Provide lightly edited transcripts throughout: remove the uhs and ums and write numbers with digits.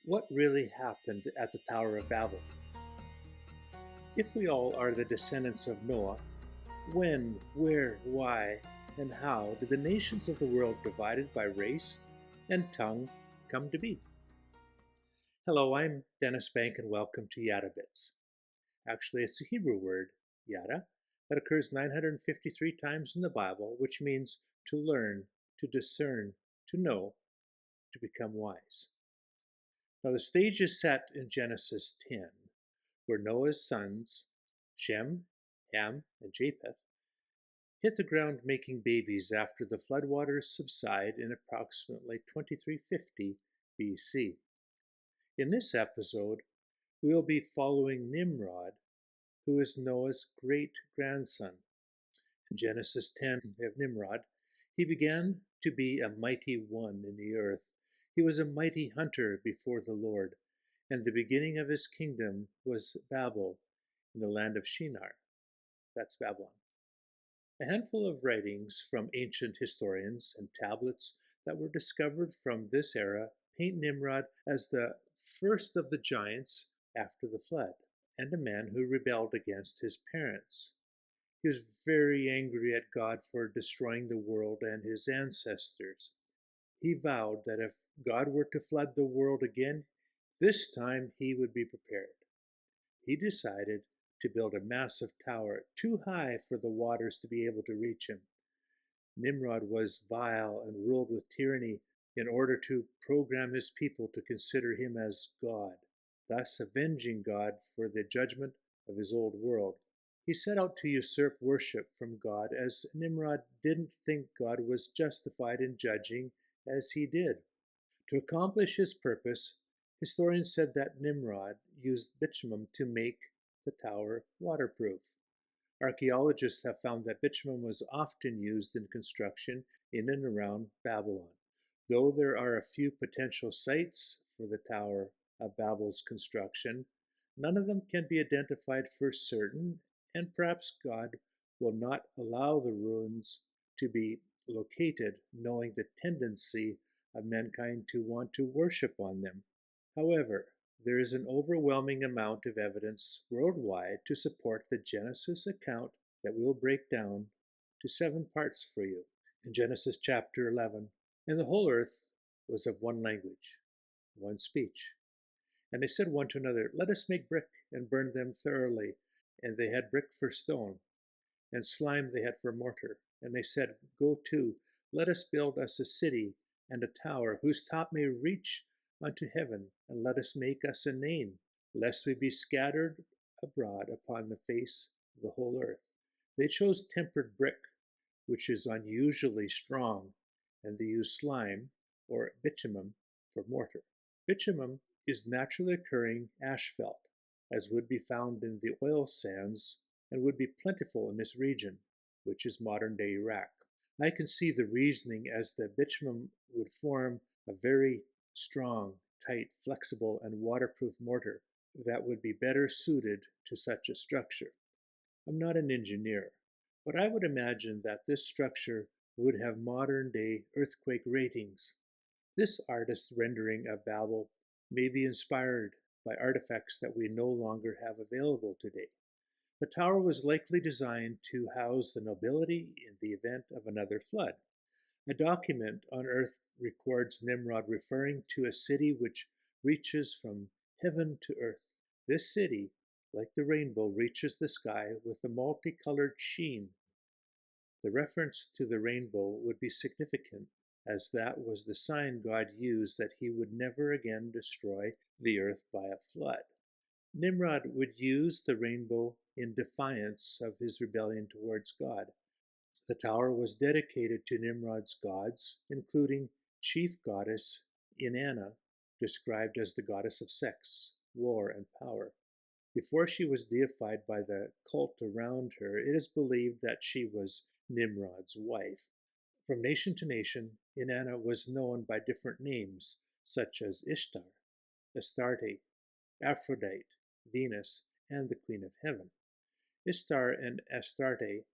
What really happened at the Tower of Babel? If we all are the descendants of Noah, when, where, why, and how did the nations of the world divided by race and tongue come to be? Hello, I'm Dennis Bank and welcome to Yada Bits. Actually, it's a Hebrew word, yada, that occurs 953 times in the Bible, which means to learn, to discern, to know, to become wise. Now, the stage is set in Genesis 10, where Noah's sons, Shem, Ham, and Japheth, hit the ground making babies after the floodwaters subside in approximately 2350 BC. In this episode, we'll be following Nimrod, who is Noah's great-grandson. In Genesis 10, we have Nimrod. He began to be a mighty one in the earth. He was a mighty hunter before the Lord, and the beginning of his kingdom was Babel in the land of Shinar. That's Babylon. A handful of writings from ancient historians and tablets that were discovered from this era paint Nimrod as the first of the giants after the flood, and a man who rebelled against his parents. He was very angry at God for destroying the world and his ancestors. He vowed that if God were to flood the world again, this time he would be prepared. He decided to build a massive tower too high for the waters to be able to reach him. Nimrod was vile and ruled with tyranny in order to program his people to consider him as God, thus avenging God for the judgment of his old world. He set out to usurp worship from God, as Nimrod didn't think God was justified in judging as he did. To accomplish his purpose, historians said that Nimrod used bitumen to make the tower waterproof. Archaeologists have found that bitumen was often used in construction in and around Babylon. Though there are a few potential sites for the Tower of Babel's construction, none of them can be identified for certain, and perhaps God will not allow the ruins to be located, knowing the tendency of mankind to want to worship on them. However, there is an overwhelming amount of evidence worldwide to support the Genesis account that we'll break down to 7 parts for you. In Genesis chapter 11, and the whole earth was of one language, one speech. And they said one to another, "Let us make brick and burn them thoroughly." And they had brick for stone, and slime they had for mortar. And they said, "Go to, let us build us a city and a tower, whose top may reach unto heaven, and let us make us a name, lest we be scattered abroad upon the face of the whole earth." They chose tempered brick, which is unusually strong, and they used slime, or bitumen, for mortar. Bitumen is naturally occurring asphalt, as would be found in the oil sands and would be plentiful in this region, which is modern-day Iraq. I can see the reasoning, as the bitumen would form a very strong, tight, flexible, and waterproof mortar that would be better suited to such a structure. I'm not an engineer, but I would imagine that this structure would have modern-day earthquake ratings. This artist's rendering of Babel may be inspired by artifacts that we no longer have available today. The tower was likely designed to house the nobility in the event of another flood. A document on earth records Nimrod referring to a city which reaches from heaven to earth. This city, like the rainbow, reaches the sky with a multicolored sheen. The reference to the rainbow would be significant, as that was the sign God used that he would never again destroy the earth by a flood. Nimrod would use the rainbow in defiance of his rebellion towards God. The tower was dedicated to Nimrod's gods, including chief goddess Inanna, described as the goddess of sex, war, and power. Before she was deified by the cult around her, it is believed that she was Nimrod's wife. From nation to nation, Inanna was known by different names, such as Ishtar, Astarte, Aphrodite, Venus, and the Queen of Heaven. Ishtar and Astarte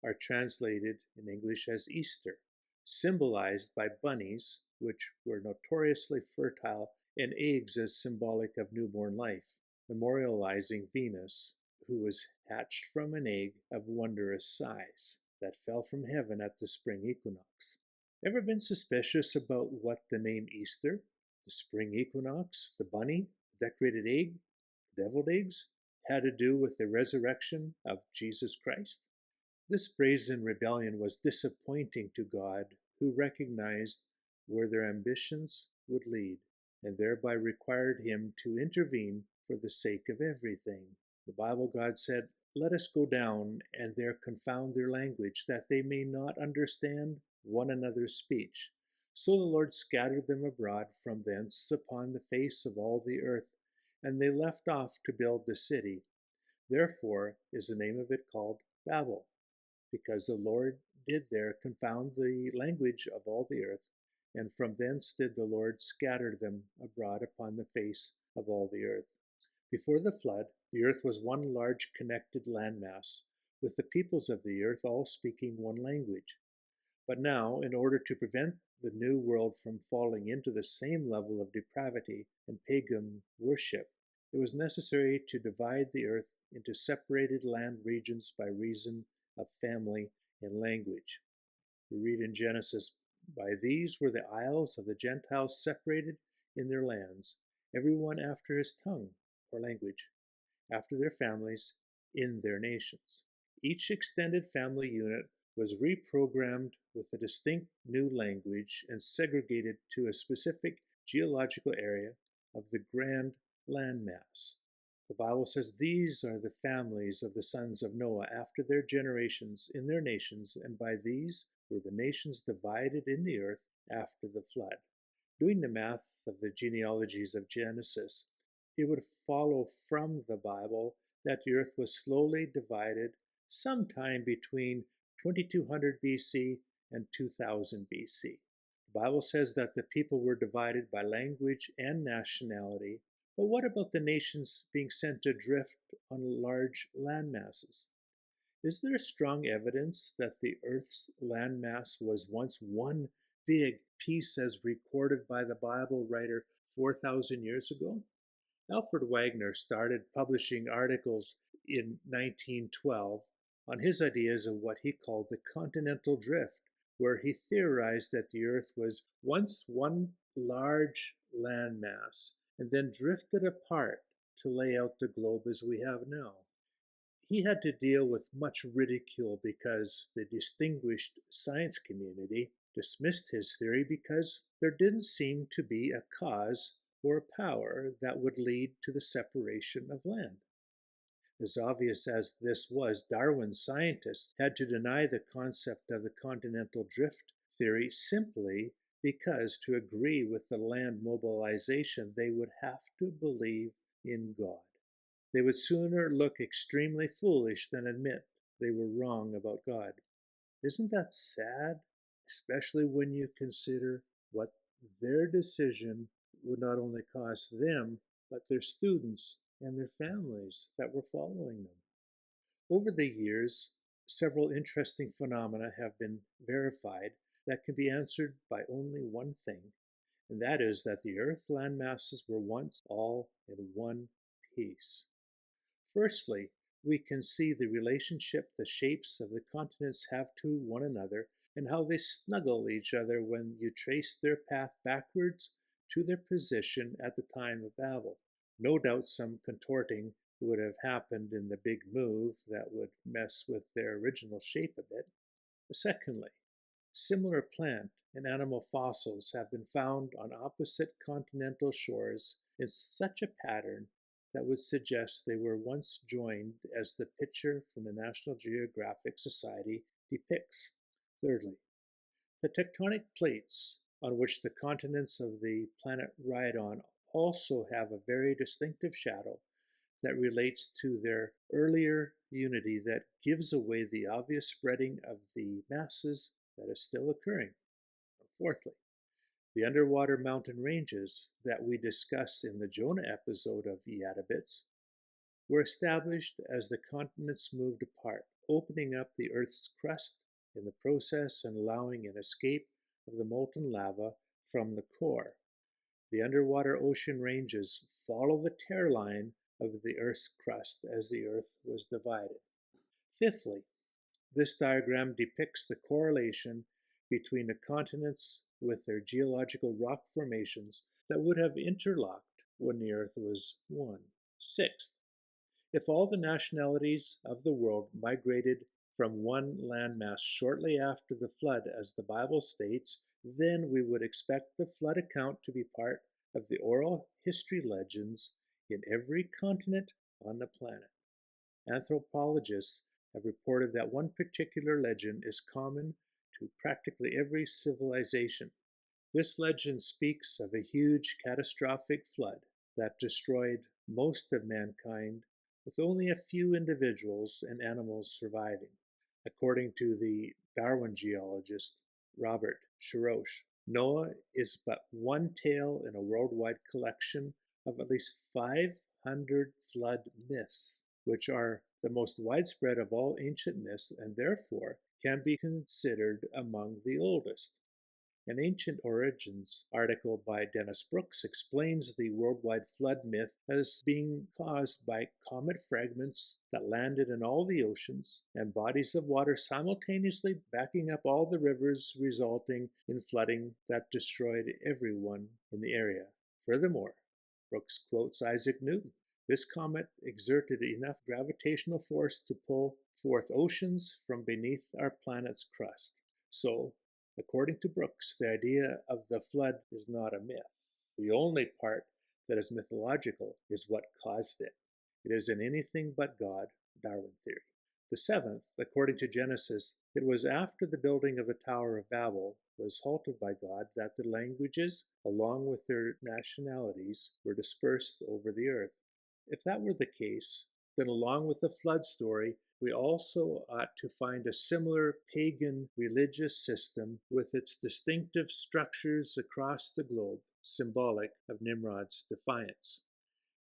are translated in English as Easter, symbolized by bunnies which were notoriously fertile, and eggs as symbolic of newborn life, memorializing Venus, who was hatched from an egg of wondrous size that fell from heaven at the spring equinox. Ever been suspicious about what the name Easter, the spring equinox, the bunny, the decorated egg, the deviled eggs, had to do with the resurrection of Jesus Christ? This brazen rebellion was disappointing to God, who recognized where their ambitions would lead, and thereby required him to intervene for the sake of everything. The Bible, God said, "Let us go down and there confound their language, that they may not understand one another's speech." So the Lord scattered them abroad from thence upon the face of all the earth, and they left off to build the city. Therefore is the name of it called Babel, because the Lord did there confound the language of all the earth, and from thence did the Lord scatter them abroad upon the face of all the earth. Before the flood, the earth was one large connected landmass, with the peoples of the earth all speaking one language. But now, in order to prevent the new world from falling into the same level of depravity and pagan worship, it was necessary to divide the earth into separated land regions by reason of family and language. We read in Genesis, "By these were the isles of the Gentiles separated in their lands, every one after his tongue or language, after their families, in their nations." Each extended family unit was reprogrammed with a distinct new language and segregated to a specific geological area of the grand landmass. The Bible says, "These are the families of the sons of Noah after their generations in their nations, and by these were the nations divided in the earth after the flood." Doing the math of the genealogies of Genesis, it would follow from the Bible that the earth was slowly divided sometime between 2200 BC and 2000 BC. The Bible says that the people were divided by language and nationality, but what about the nations being sent adrift on large landmasses? Is there strong evidence that the Earth's landmass was once one big piece as recorded by the Bible writer 4,000 years ago? Alfred Wagner started publishing articles in 1912 on his ideas of what he called the continental drift, where he theorized that the Earth was once one large landmass and then drifted apart to lay out the globe as we have now. He had to deal with much ridicule because the distinguished science community dismissed his theory because there didn't seem to be a cause or a power that would lead to the separation of land. As obvious as this was, Darwin's scientists had to deny the concept of the continental drift theory simply because to agree with the land mobilization, they would have to believe in God. They would sooner look extremely foolish than admit they were wrong about God. Isn't that sad? Especially when you consider what their decision would not only cost them, but their students and their families that were following them. Over the years, several interesting phenomena have been verified that can be answered by only one thing, and that is that the Earth's land masses were once all in one piece. Firstly, we can see the relationship the shapes of the continents have to one another and how they snuggle each other when you trace their path backwards to their position at the time of Babel. No doubt some contorting would have happened in the big move that would mess with their original shape a bit. Secondly, similar plant and animal fossils have been found on opposite continental shores in such a pattern that would suggest they were once joined as the picture from the National Geographic Society depicts. Thirdly, the tectonic plates on which the continents of the planet ride on also have a very distinctive shadow that relates to their earlier unity that gives away the obvious spreading of the masses that is still occurring. Fourthly, the underwater mountain ranges that we discuss in the Jonah episode of Yadabits were established as the continents moved apart, opening up the Earth's crust in the process and allowing an escape of the molten lava from the core. The underwater ocean ranges follow the tear line of the Earth's crust as the Earth was divided. Fifthly, this diagram depicts the correlation between the continents with their geological rock formations that would have interlocked when the Earth was one. Sixth, if all the nationalities of the world migrated from one landmass shortly after the flood, as the Bible states, then we would expect the flood account to be part of the oral history legends in every continent on the planet. Anthropologists have reported that one particular legend is common to practically every civilization. This legend speaks of a huge catastrophic flood that destroyed most of mankind, with only a few individuals and animals surviving. According to the Darwin geologist Robert Shrosh, Noah is but one tale in a worldwide collection of at least 500 flood myths, which are the most widespread of all ancient myths and therefore can be considered among the oldest. An Ancient Origins article by Dennis Brooks explains the worldwide flood myth as being caused by comet fragments that landed in all the oceans and bodies of water simultaneously backing up all the rivers, resulting in flooding that destroyed everyone in the area. Furthermore, Brooks quotes Isaac Newton. This comet exerted enough gravitational force to pull forth oceans from beneath our planet's crust. So, according to Brooks, the idea of the flood is not a myth. The only part that is mythological is what caused it. It isn't anything but God, Darwin theory. The seventh, according to Genesis, it was after the building of the Tower of Babel was halted by God that the languages, along with their nationalities, were dispersed over the earth. If that were the case, then along with the flood story, we also ought to find a similar pagan religious system with its distinctive structures across the globe, symbolic of Nimrod's defiance.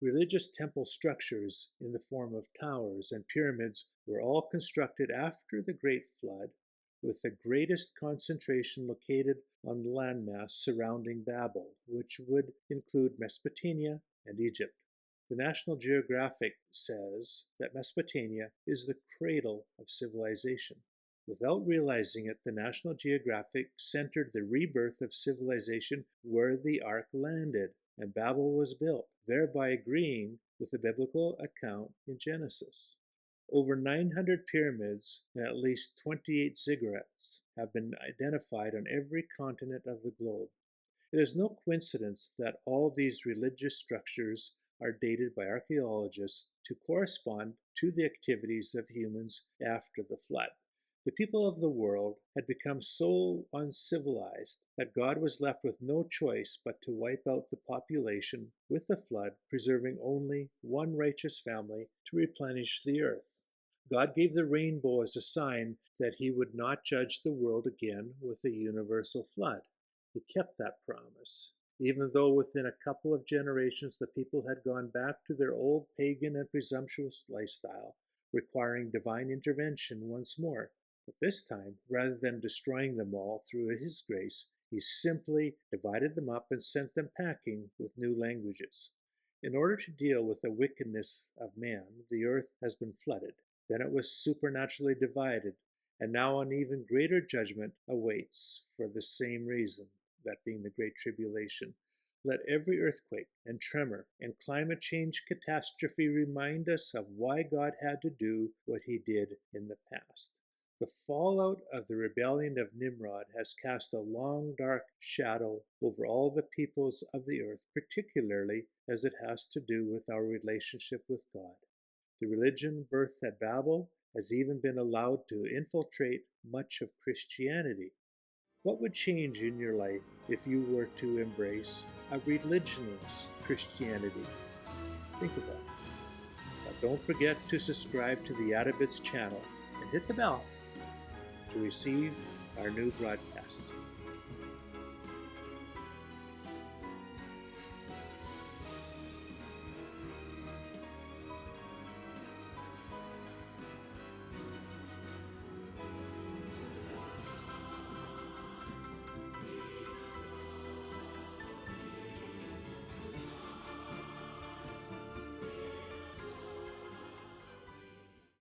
Religious temple structures in the form of towers and pyramids were all constructed after the Great Flood, with the greatest concentration located on the landmass surrounding Babel, which would include Mesopotamia and Egypt. The National Geographic says that Mesopotamia is the cradle of civilization. Without realizing it, the National Geographic centered the rebirth of civilization where the ark landed and Babel was built, thereby agreeing with the biblical account in Genesis. Over 900 pyramids and at least 28 ziggurats have been identified on every continent of the globe. It is no coincidence that all these religious structures are dated by archaeologists to correspond to the activities of humans after the flood. The people of the world had become so uncivilized that God was left with no choice but to wipe out the population with the flood, preserving only one righteous family to replenish the earth. God gave the rainbow as a sign that he would not judge the world again with a universal flood. He kept that promise. Even though within a couple of generations the people had gone back to their old pagan and presumptuous lifestyle, requiring divine intervention once more. But this time, rather than destroying them all through his grace, he simply divided them up and sent them packing with new languages. In order to deal with the wickedness of man, the earth has been flooded. Then it was supernaturally divided, and now an even greater judgment awaits for the same reason, that being the Great Tribulation. Let every earthquake and tremor and climate change catastrophe remind us of why God had to do what he did in the past. The fallout of the rebellion of Nimrod has cast a long, dark shadow over all the peoples of the earth, particularly as it has to do with our relationship with God. The religion birthed at Babel has even been allowed to infiltrate much of Christianity. What would change in your life if you were to embrace a religionless Christianity? Think about it. But don't forget to subscribe to the Adabits channel and hit the bell to receive our new broadcasts.